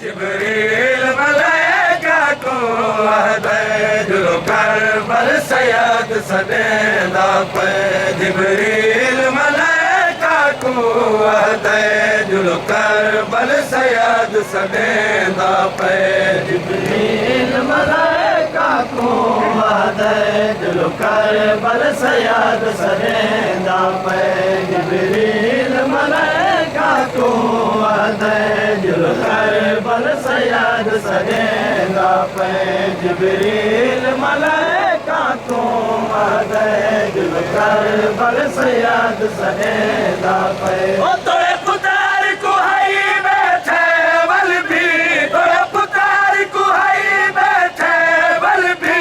जिब्रील मलाइका को वहदे जुल्फ़ करबल सयाद सदेंदा पे जिब्रील मलाइका को वहदे जुल्फ़ करबल सयाद सदेंदा पे जिब्रील मलाइका को वहदे जुल्फ़ करबल सयाद सदेंदा पे जिब्रील मलाइका को वहदे जुल्फ़ करबल सयाद सदेंदा पे जिब्रील मलाइका को वहदे जुल्फ़ करबल सयाद सदेंदा पे ओ तोड़े पुतार को हई बैठे वल भी तोड़े पुतार को हई बैठे वल भी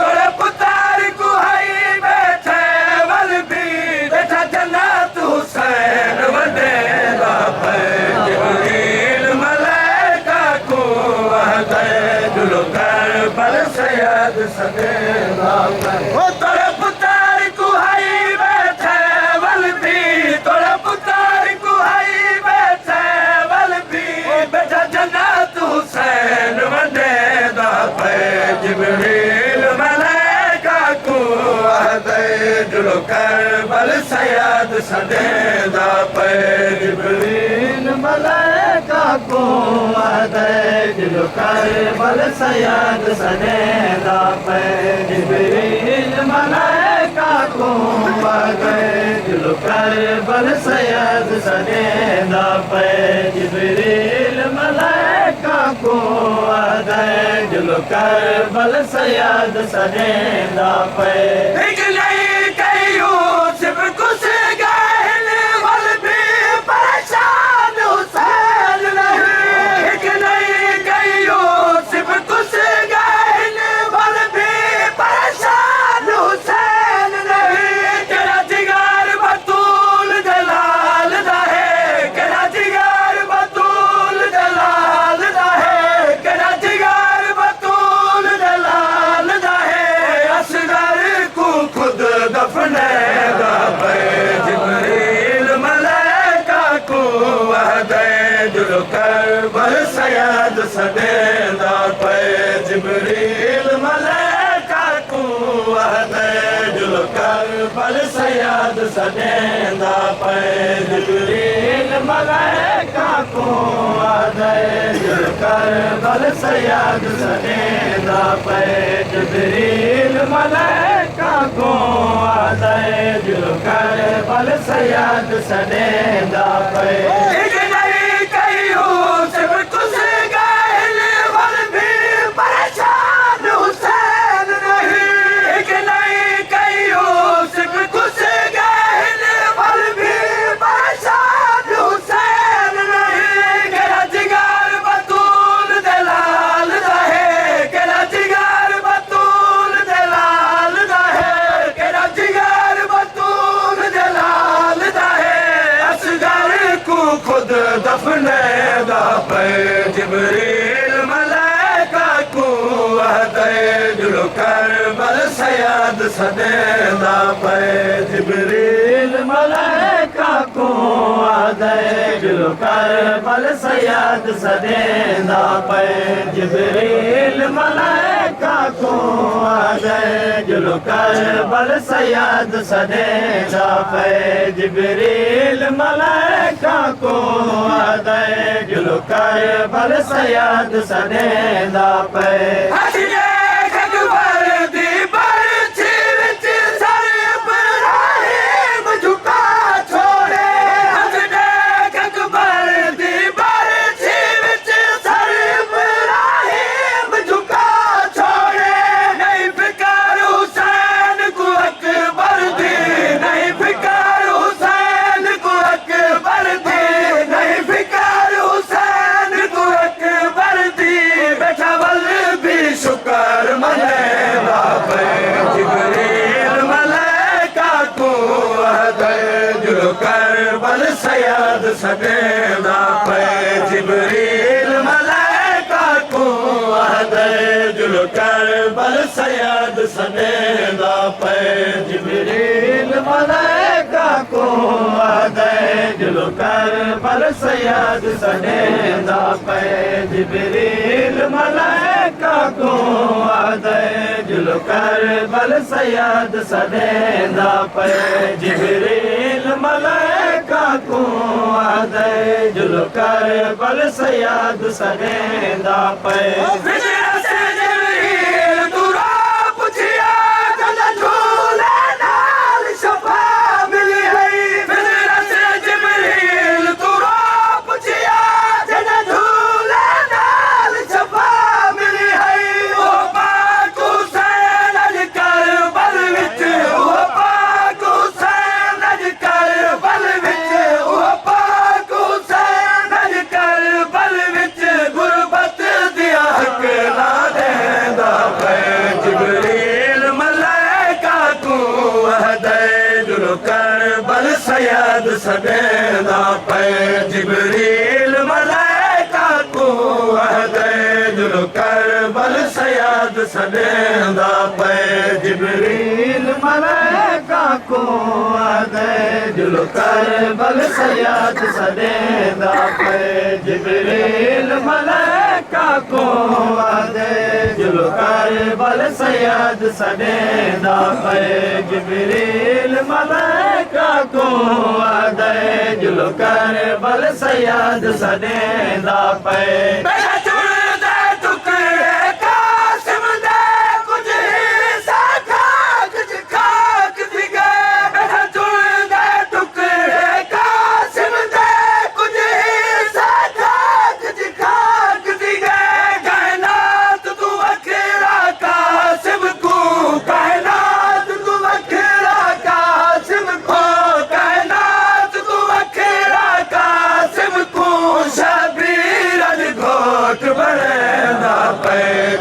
तोड़े पुतार को हई बैठे वल भी बैठा जन्नत हुसैन वडेंदा पे जिब्रील मलाइका को वहदे जुल्फ़ करबल सयाद सदेंदा पे ओ तोड़े पुतार को हई बैठे वल भी तोड़े पुतार को हई बैठे वल भी बैठा जन्नत हुसैन वडेंदा पे जिब्रील मलाइका को वहदे जुल्फ़ करबल सयाद सदेंदा पे जिब्रील मलाइका को वहदे जुल्फ़ करबल सयाद सदेंदा पे जिब्रील मलाइका को वहदे जुल्फ़ करबल सयाद सदेंदा पे जिब्रील मलाइका को वहदे जुल्फ़ करबल सयाद सदेंदा पे यूसुफ कुछ गाहिल वल भी परेशान हुसैन नहीं एक नहीं गई यूसुफ कुछ गाहिल वल भी परेशान हुसैन नहीं केरा जिगर बतूल जलाल रहे केरा जिगर बतूल जलाल रहे केरा जिगर बतूल जलाल रहे असगर को खुद दफनेगा पे जिब्रील मलाइका को वहदे जुल्फ़ करबल सयाद सदेंदा पे जिब्रील मलाइका को वहदे जुल्फ़ करबल सयाद सदेंदा पे जिब्रील मलाइका को वहदे जुल्फ़ करबल सयाद सदेंदा पे जिब्रील मलाइका को वहदे जुल्फ़ करबल सयाद सदेंदा पे एक नहीं कई यूसुफ कुछ गाहिल वल भी परेशान हुसैन नहीं एक नहीं कई यूसुफ कुछ गाहिल वल भी परेशान हुसैन नहीं केरा जिगर बतूल दलाल रहे केरा जिगर बतूल दलाल रहे केरा जिगर बतूल दलाल रहे असगर को खुद दफनेगा पे जिब्रील मलाइका को वहदे जुल्फ़ करबल सयाद सदेंदा पे जिब्रील मलाइका को वहदे जुल्फ़ करबल सयाद सदेंदा पे जिब्रील मलाइका को वहदे जुल्फ़ करबल सयाद सदेंदा पे जिब्रील मलाइका को वहदे जुल्फ़ करबल सयाद सदेंदा पे करबल सयाद सदेंदा पे जिब्रील मलाइका को वहदे जुल्फ़ करबल सयाद सदेंदा पे जिब्रील मलाइका को आदे जुलो करबल सयाद सदेंदा पे जिब्रील मलाइका को आदे जुलो करबल सयाद सदेंदा पे जिब्रील मलाइका को आदे जुलो करबल सयाद सदेंदा पे करबल सयाद सदेंदा पे जिब्रील मलाइका को आदे जुलो करबल सयाद सदेंदा पे जिब्रील मलाइका को आदे जुलो करबल सयाद सदेंदा पे जिब्रील मलाइका को आदे जुलो करबल सयाद सदेंदा पे जिब्रील मलाइका को आदे जुलो करबल सयाद सदेंदा पे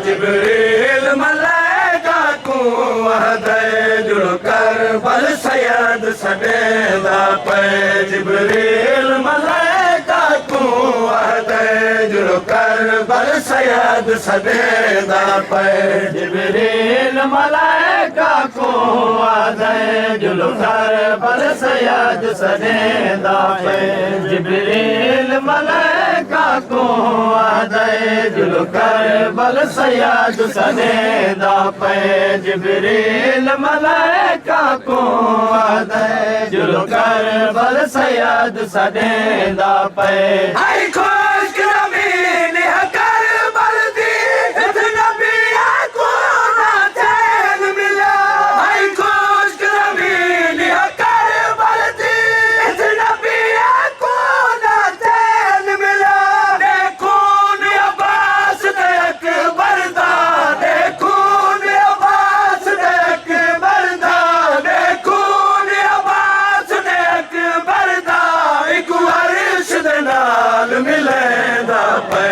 जिब्रील मलाइका को आदे जुलो करबल सयाद सदेंदा पे जिब्रील मलाइका को आदे जुलो करबल सयाद सदेंदा पे जिब्रील मलाइका को आदे जुलो करबल सयाद सदेंदा पे जिब्रील मलाइका को आदे जुलो करबल सयाद सदेंदा पे जिब्रील मलाइका को आदे जुलो करबल सयाद सदेंदा पे आई खुश रमीन करबल दी नबी को ना चैन मिला आई खुश रमीन करबल दी नबी को ना चैन मिला देखो अब्बास अकबर दा देखो अब्बास अकबर दा देखो अब्बास अकबर दा एक अर्श दे नाल मिलेंदा पे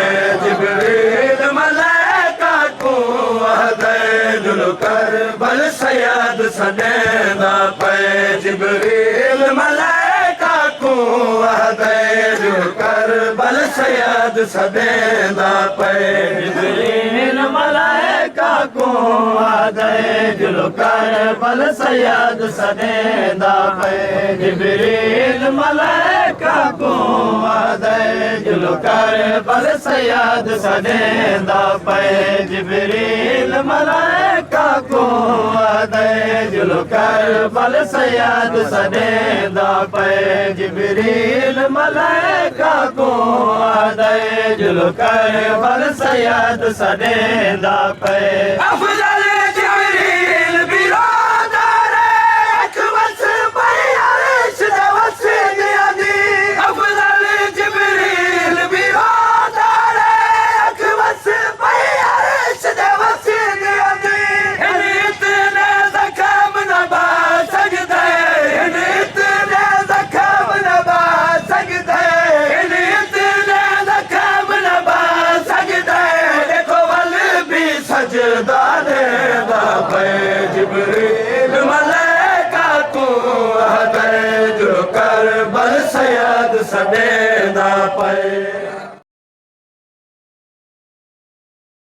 जिब्रील मलाइका को आदे जुलो करबल सयाद सदेंदा पे जिब्रील मलाइका को आदे जुलो करबल सयाद सदेंदा पे जिब्रील मलाइका को आदे जुलो करबल सयाद सदेंदा पे जिब्रील मलाइका को आदे जुलो करबल सयाद सदेंदा पे जिब्रील मलाइका को आदे जुलो करबल सयाद सदेंदा पे जिब्रील मलाइका को आदे जुलो करबल सयाद सदेंदा पे अफजल जिब्रील बिरादर अकबस पे अर्श दे वसीले दी अफजल जिब्रील बिरादर अकबस पे अर्श दे वसीले दी इतने ज़ख्म न बा सकदे इतने ज़ख्म न बा सकदे इतने ज़ख्म न बा सकदे देखो वल भी सजदा देंदा पे जिब्रील मलाइका को आदे जुलो करबल सयाद सदेंदा पे